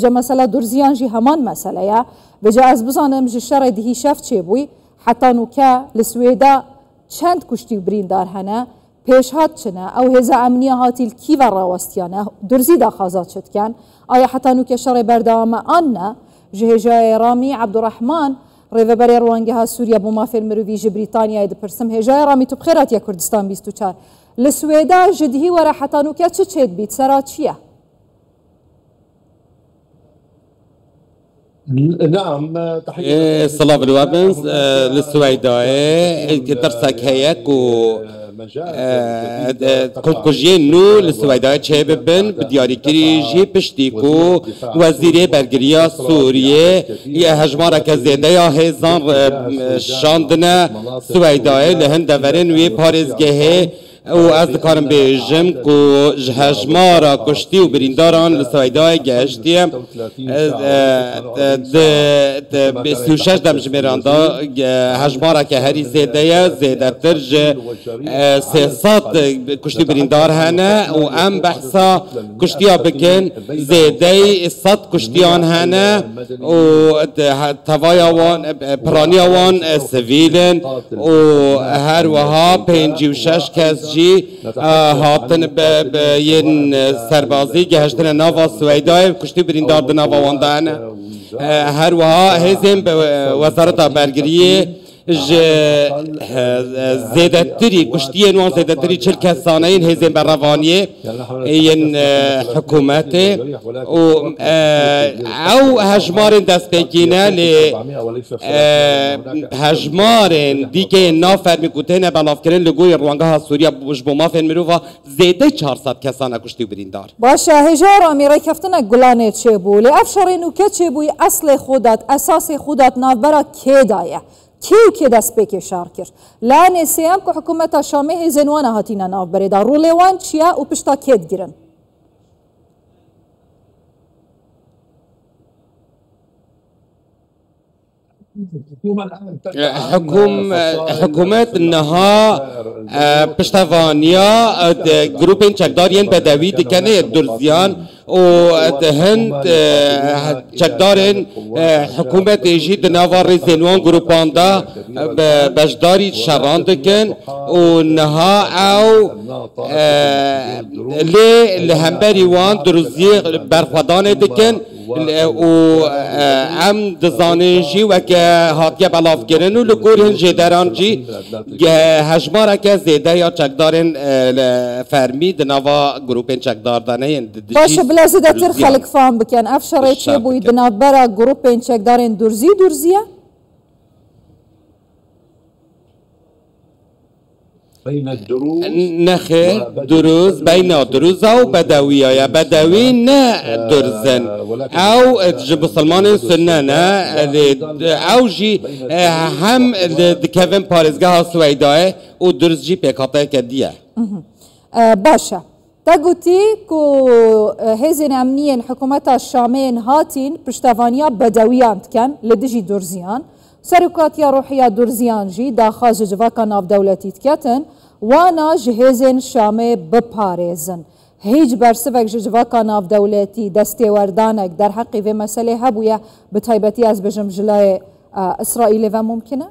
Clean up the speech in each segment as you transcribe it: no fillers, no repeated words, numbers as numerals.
جا مثلا درزیان جی همان مسئله یا بجا از بزانم جی شر دهی شفت چه بوی حتی نوکا لسویدا چند کشتی و بریندار هنه پیش هات چنه او هزا امنیه هاتی کی و راوستیانه درزی دا خوازات شد کن آیا حتی نوکا شر بردوام آنه جه جای رامی عبدالرحمن ریوبری روانگه ها سوریا بوما فیلم روی جی بریتانیا اید پرسم هجای رامی تو بخیرات یا کردستان 24 لسویدا جدهی ورا حتی نوکا چه چید بید سرا چیه؟ نعم تحية صلاة بالوابنز للسويداء درسك هيك و کجی نو لسویدای چه ببن بدیاری کری جی پشتی کو وزیر برگریا سوریه یه هجمارا که زیده یا هزان شاندنه سویدای لهن دورن وی پارزگه و از دکارم بیجم که هجمارا کشتی و برینداران لسویدای گشتیه به 36 دمج میراندا هجمارا که هری زیده تر 300 کشتی بریندار هنه و ام بحثا کشتی ها بکن زیده 100 کشتیان هنه و توای آوان پرانی آوان سویلن و هر وها 56 کس جی هاتن به ین سربازی گهشتن ناوا سویدای کشتی بریندار ده ناوا واندانه هر وها هزیم به وزارت برگریه زیده تری کشتی نوان زیده تری 40 کسانه این هزیم بر روانیه این حکومت او هجمار دست بگینه لی هجمار دیگه نافر میگوتنه بلاف کرن لگوی روانگه ها سوریا بوش ما فین مروفا زیده 400 کسانه کشتی و بریندار باشه هجارا میره کفتنه گلانه چه بو لی افشاری نوکه چه بوی اصل خودت اساس خودت نافبرا که دایه کیو دست بکی شار کرد لعنه سیام که حکومت شامه هزینوانه هاتینا ناف بریدا رولیوان چیا و پشتا کید گیرن حکومت نها پشتوانیا گروپین چکدارین بدوی دکنه درزیان و هند چکدارین حکومت ایجید نوار زنوان گروپان دا بجداری شران دکن و نها او لهمبری وان درزی برخودان دکن و ام دزانجی و که هاتیه بلاف گرن و لگور جدران جی هجماره که زیده یا چکدارن فرمی دنوا گروپین چکدار دانه باشه بلا زیده تر خلق فهم بکن افشاره چه بوی دنابرا گروپین چکدارن درزیه؟ نخه دروز بین دروز او بدوی یا بدوی نه درزن او مسلمان سنه نه او جی هم دکوین پارزگاه ها سویدای و درز جی پیکاته کدیه باشه تا گوتی که هزین امنیین حکومت شامین هاتین پشتوانیا بدویان کن لدجی درزیان سرکاتیا روحیا درزیان جی داخل جواکا ناف دولتی تکتن وانا جهزن شامه بپاريزن هیچ برسوک جواکا ناف دولتی دستی وردانک در حقی و مسئله هبویا بتایبتی از بجم جلای اسرائیل و ممکنه؟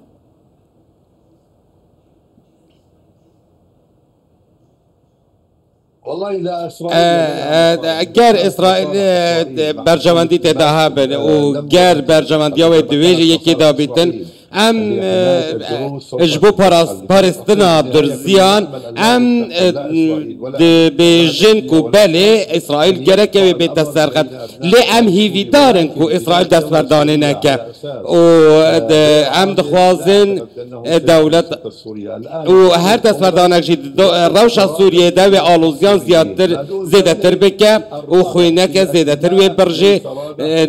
گر اسرائیل برجواندی تداها بن و گر برجواندی ها و دویج یکی دا بیتن ام اجبو پارستنا درزیان ام بیجن کو بله اسرائیل گره که بیت سرقت لی ام هیوی دارن کو اسرائیل دست بردانه نکه و ام دخوازن دولت و هر دست بردانه جید روش سوریه دا و آلوزیان زیده تر بکه و خوینه که زیده تر و برجه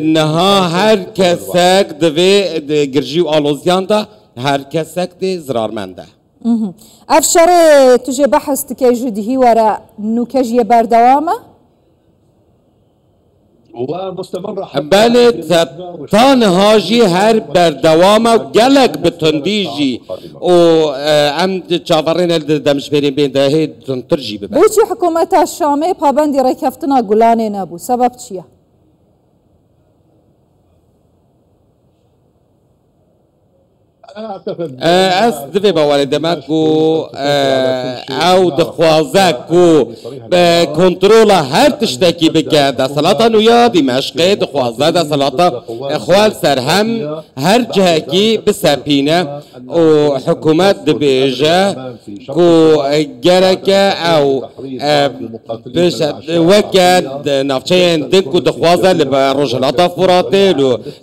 نها هر کسک دوی گرجی و آلوزیان دا هر کسک دی زرارمنده افشاره تجه بحث تکه جدهی ورا نوکجی بردوامه؟ بله تانها جی هر بردوامه و گلک بتندی جی و ام چاورین دمش برین بین دهی تنتر جی ببن بوچی حکومت شامه پابندی رکفتنا گلانه نبو سبب چیه؟ از دوی باوری دمک و او دخوازه کو کنترول هر تشتکی بکه ده صلاتا نویا دمشقه دخوازه ده صلاتا خوال سر هم هر جهکی بسپینه و حکومت دبیجه کو گرکه او وکد نفچه دنکو دخوازه لبا رجلاتا فراته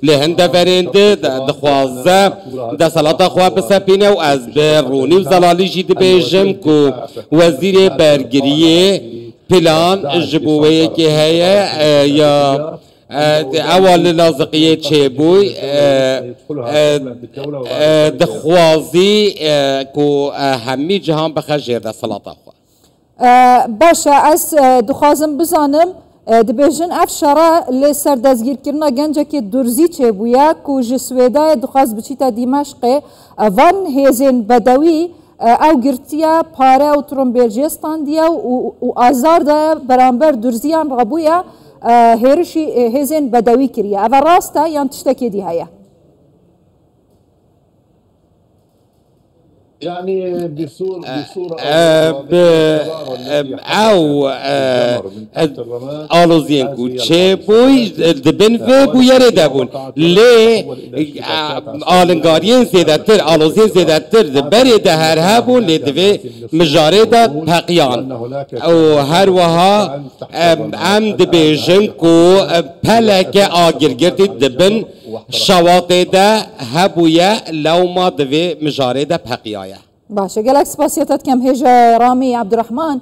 لهنده فرنده دخوازه ده صلاتا خواه بسپینه و از برونی و زلالی جید بیجم که وزیر برگریه پلان جبوه که هیه یا اول لازقیه چه بوی دخوازی که همی جهان بخجیر ده صلاتا خواه باشا از دخوازم بزانم دبیجن افشاره لسر دزگیر کرنا گنجه که درزی چه بویا که جسویده دخواز بچیتا دیمشقه وان هیزین بدوی او گرتیا پاره و ترومبیلجستان دیا و آزار ده برانبر درزیان رابویا هیرشی هیزین بدوی کریا او راسته یا تشتکی دی هیا يعني بصورة او آلوزين كو چه بوي دبن في بو يري دبون لي آلنگارين زيدتر آلوزين زيدتر دبري ده هر هبون لي دوي مجاري ده پقيان او هر وها ام دبيجن كو پلك آگرگرد دبن شواطه ده هبويا لو ما دوي مجاري ده پقيايا باشه گلک سپاسیتت کم هجا رامي عبد الرحمن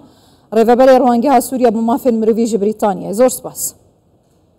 ريفابري روانگها سوريا بمافن مرويج بريطانيا زور سپاس